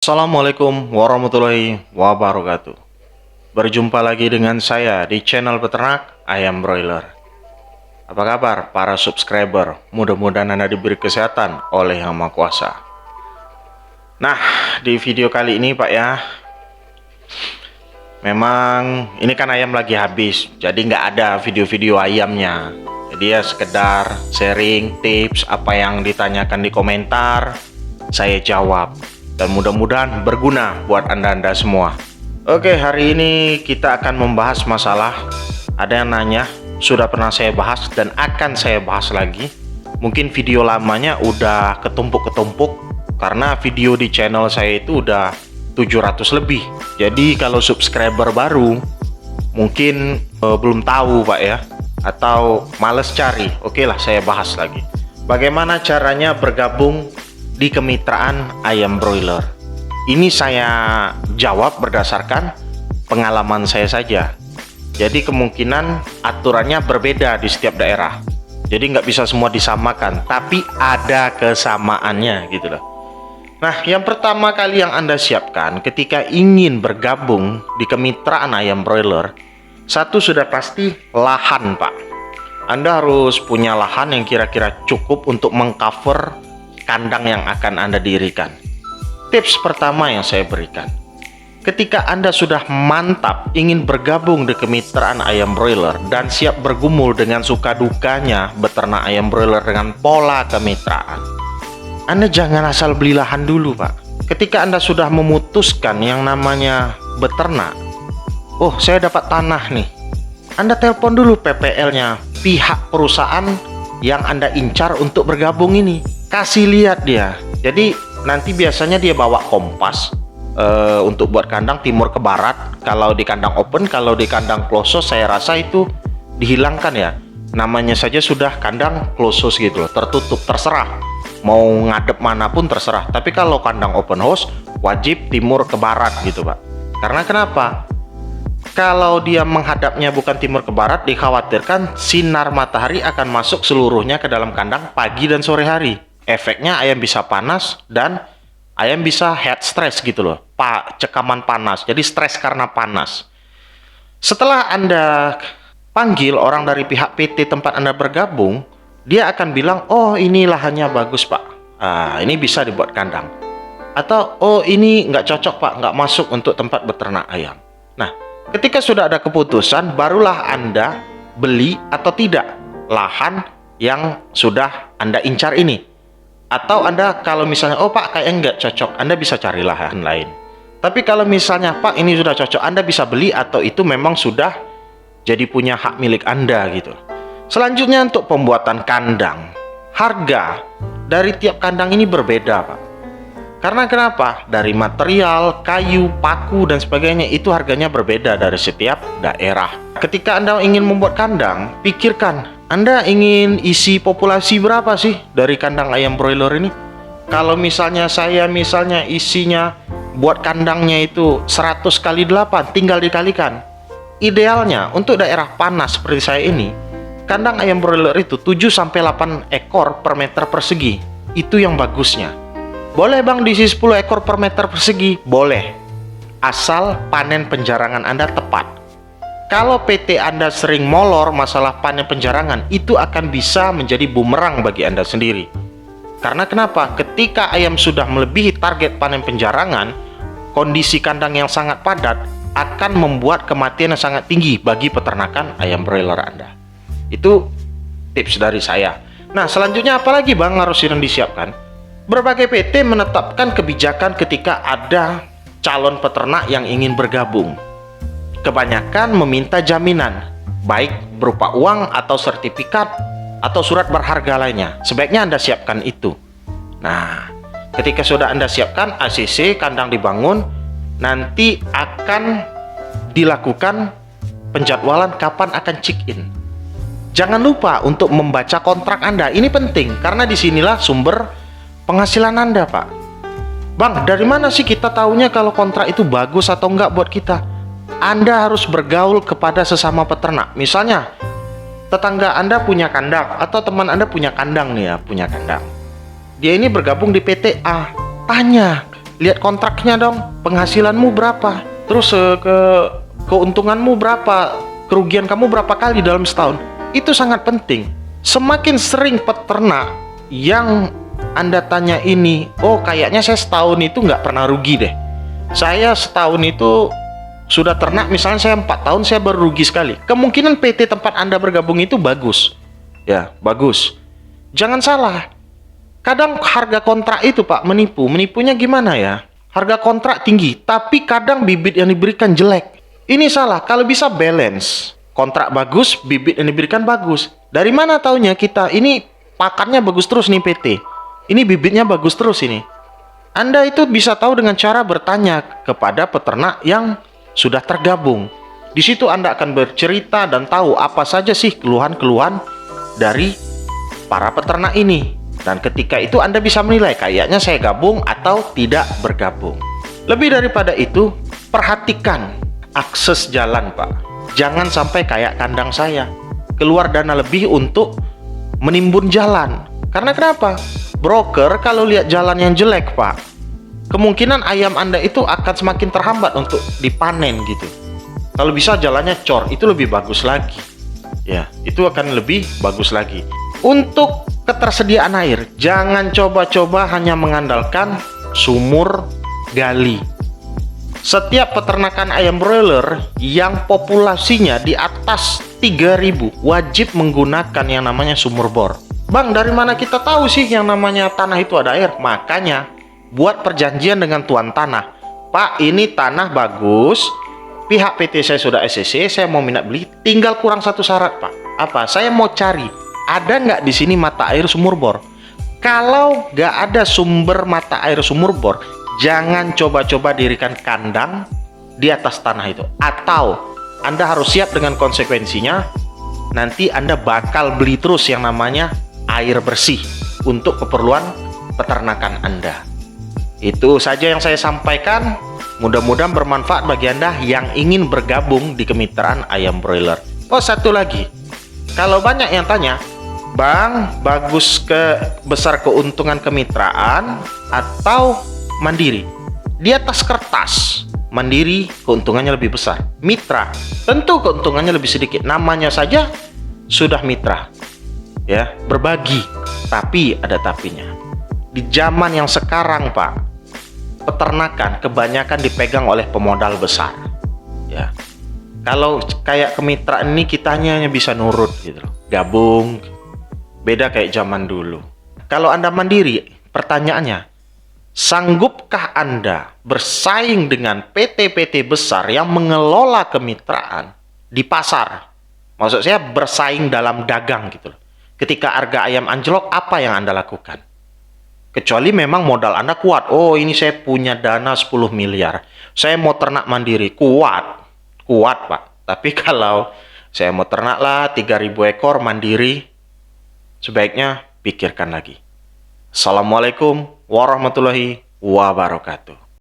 Assalamualaikum warahmatullahi wabarakatuh. Berjumpa lagi dengan saya di channel peternak ayam broiler. Apa kabar para subscriber? Mudah-mudahan Anda diberi kesehatan oleh Yang Maha Kuasa. Nah, di video kali ini Pak ya, memang ini kan ayam lagi habis, jadi nggak ada video-video ayamnya. Jadi ya sekedar sharing tips apa yang ditanyakan di komentar, saya jawab. Dan mudah-mudahan berguna buat anda-anda semua. Oke, hari ini kita akan membahas masalah, ada yang nanya, sudah pernah saya bahas dan akan saya bahas lagi. Mungkin video lamanya udah ketumpuk-ketumpuk, karena video di channel saya itu udah 700 lebih. Jadi kalau subscriber baru, mungkin belum tahu Pak ya, atau males cari, oke lah saya bahas lagi. Bagaimana caranya bergabung di kemitraan ayam broiler? Ini saya jawab berdasarkan pengalaman saya saja. Jadi kemungkinan aturannya berbeda di setiap daerah. Jadi nggak bisa semua disamakan, tapi ada kesamaannya gitu loh. Nah, yang pertama kali yang Anda siapkan ketika ingin bergabung di kemitraan ayam broiler, satu sudah pasti lahan Pak. Anda harus punya lahan yang kira-kira cukup untuk mengcover kandang yang akan Anda dirikan. Tips pertama yang saya berikan, ketika Anda sudah mantap ingin bergabung di kemitraan ayam broiler dan siap bergumul dengan suka dukanya beternak ayam broiler dengan pola kemitraan, Anda jangan asal beli lahan dulu Pak. Ketika Anda sudah memutuskan yang namanya beternak, oh saya dapat tanah nih, Anda telepon dulu PPL-nya, pihak perusahaan yang Anda incar untuk bergabung ini. Kasih lihat dia. Jadi nanti biasanya dia bawa kompas untuk buat kandang timur ke barat. Kalau di kandang open, kalau di kandang close house saya rasa itu dihilangkan ya. Namanya saja sudah kandang close house gitu loh, tertutup, terserah. Mau ngadep manapun terserah. Tapi kalau kandang open house wajib timur ke barat gitu Pak. Karena kenapa? Kalau dia menghadapnya bukan timur ke barat, dikhawatirkan sinar matahari akan masuk seluruhnya ke dalam kandang pagi dan sore hari. Efeknya ayam bisa panas dan ayam bisa head stress gitu loh, cekaman panas, jadi stres karena panas. Setelah Anda panggil orang dari pihak PT tempat Anda bergabung, dia akan bilang, oh ini lahannya bagus Pak, ini bisa dibuat kandang. Atau oh ini nggak cocok Pak, nggak masuk untuk tempat beternak ayam. Nah, ketika sudah ada keputusan, barulah Anda beli atau tidak lahan yang sudah Anda incar ini. Atau Anda kalau misalnya, oh Pak kayaknya nggak cocok, Anda bisa cari lahan lain. Tapi kalau misalnya Pak ini sudah cocok, Anda bisa beli atau itu memang sudah jadi punya hak milik Anda gitu. Selanjutnya untuk pembuatan kandang, harga dari tiap kandang ini berbeda Pak. Karena kenapa? Dari material, kayu, paku dan sebagainya itu harganya berbeda dari setiap daerah. Ketika Anda ingin membuat kandang, pikirkan Anda ingin isi populasi berapa sih dari kandang ayam broiler ini? Kalau misalnya saya isinya buat kandangnya itu 100 kali 8, tinggal dikalikan. Idealnya untuk daerah panas seperti saya ini, kandang ayam broiler itu 7-8 ekor per meter persegi. Itu yang bagusnya. Boleh Bang diisi 10 ekor per meter persegi? Boleh. Asal panen penjarangan Anda tepat. Kalau PT Anda sering molor masalah panen penjarangan, itu akan bisa menjadi bumerang bagi Anda sendiri. Karena kenapa? Ketika ayam sudah melebihi target panen penjarangan, kondisi kandang yang sangat padat akan membuat kematian yang sangat tinggi bagi peternakan ayam broiler Anda. Itu tips dari saya. Nah, selanjutnya apalagi Bang harus yang disiapkan? Berbagai PT menetapkan kebijakan ketika ada calon peternak yang ingin bergabung. Kebanyakan meminta jaminan, baik berupa uang atau sertifikat atau surat berharga lainnya. Sebaiknya Anda siapkan itu. Nah, ketika sudah Anda siapkan ACC, kandang dibangun, nanti akan dilakukan penjadwalan kapan akan check in. Jangan lupa untuk membaca kontrak Anda. Ini penting karena disinilah sumber penghasilan Anda Pak. Bang, dari mana sih kita tahunya kalau kontrak itu bagus atau enggak buat kita? Anda harus bergaul kepada sesama peternak. Misalnya, tetangga Anda punya kandang atau teman Anda punya kandang nih ya, punya kandang. Dia ini bergabung di PT A. Tanya, lihat kontraknya dong, penghasilanmu berapa, terus keuntunganmu berapa, kerugian kamu berapa kali dalam setahun. Itu sangat penting. Semakin sering peternak yang Anda tanya ini, oh kayaknya saya setahun itu nggak pernah rugi deh, saya setahun itu sudah ternak, misalnya saya 4 tahun saya baru rugi sekali, kemungkinan PT tempat Anda bergabung itu bagus. Ya, bagus. Jangan salah. Kadang harga kontrak itu Pak menipu. Menipunya gimana ya? Harga kontrak tinggi, tapi kadang bibit yang diberikan jelek. Ini salah. Kalau bisa balance. Kontrak bagus, bibit yang diberikan bagus. Dari mana taunya kita? Ini pakannya bagus terus nih PT. Ini bibitnya bagus terus ini. Anda itu bisa tahu dengan cara bertanya kepada peternak yang sudah tergabung. Di situ Anda akan bercerita dan tahu apa saja sih keluhan-keluhan dari para peternak ini. Dan ketika itu Anda bisa menilai kayaknya saya gabung atau tidak bergabung. Lebih daripada itu, perhatikan akses jalan Pak. Jangan sampai kayak kandang saya, keluar dana lebih untuk menimbun jalan. Karena kenapa? Broker kalau lihat jalan yang jelek Pak, kemungkinan ayam Anda itu akan semakin terhambat untuk dipanen gitu. Kalau bisa jalannya cor, itu lebih bagus lagi. Ya, itu akan lebih bagus lagi. Untuk ketersediaan air, jangan coba-coba hanya mengandalkan sumur gali. Setiap peternakan ayam broiler yang populasinya di atas 3.000 wajib menggunakan yang namanya sumur bor. Bang, dari mana kita tahu sih yang namanya tanah itu ada air? Makanya buat perjanjian dengan tuan tanah. Pak, ini tanah bagus, pihak PT saya sudah SCC, saya mau minat beli, tinggal kurang satu syarat Pak. Apa? Saya mau cari, ada nggak di sini mata air sumur bor? Kalau nggak ada sumber mata air sumur bor, jangan coba-coba dirikan kandang di atas tanah itu. Atau Anda harus siap dengan konsekuensinya, nanti Anda bakal beli terus yang namanya air bersih untuk keperluan peternakan Anda. Itu saja yang saya sampaikan. Mudah-mudahan bermanfaat bagi Anda yang ingin bergabung di kemitraan ayam broiler. Oh, satu lagi. Kalau banyak yang tanya, Bang, bagus besar keuntungan kemitraan atau mandiri? Di atas kertas, mandiri keuntungannya lebih besar. Mitra, tentu keuntungannya lebih sedikit. Namanya saja sudah mitra. Ya, berbagi. Tapi ada tapinya. Di zaman yang sekarang, Pak, peternakan kebanyakan dipegang oleh pemodal besar. Ya. Kalau kayak kemitraan ini kita hanya bisa nurut gitu loh. Gabung. Beda kayak zaman dulu. Kalau Anda mandiri, pertanyaannya, sanggupkah Anda bersaing dengan PT-PT besar yang mengelola kemitraan di pasar? Maksud saya bersaing dalam dagang gitu loh. Ketika harga ayam anjlok, apa yang Anda lakukan? Kecuali memang modal Anda kuat. Oh, ini saya punya dana 10 miliar. Saya mau ternak mandiri. Kuat. Kuat, Pak. Tapi kalau saya mau ternak lah 3.000 ekor mandiri, sebaiknya pikirkan lagi. Assalamualaikum warahmatullahi wabarakatuh.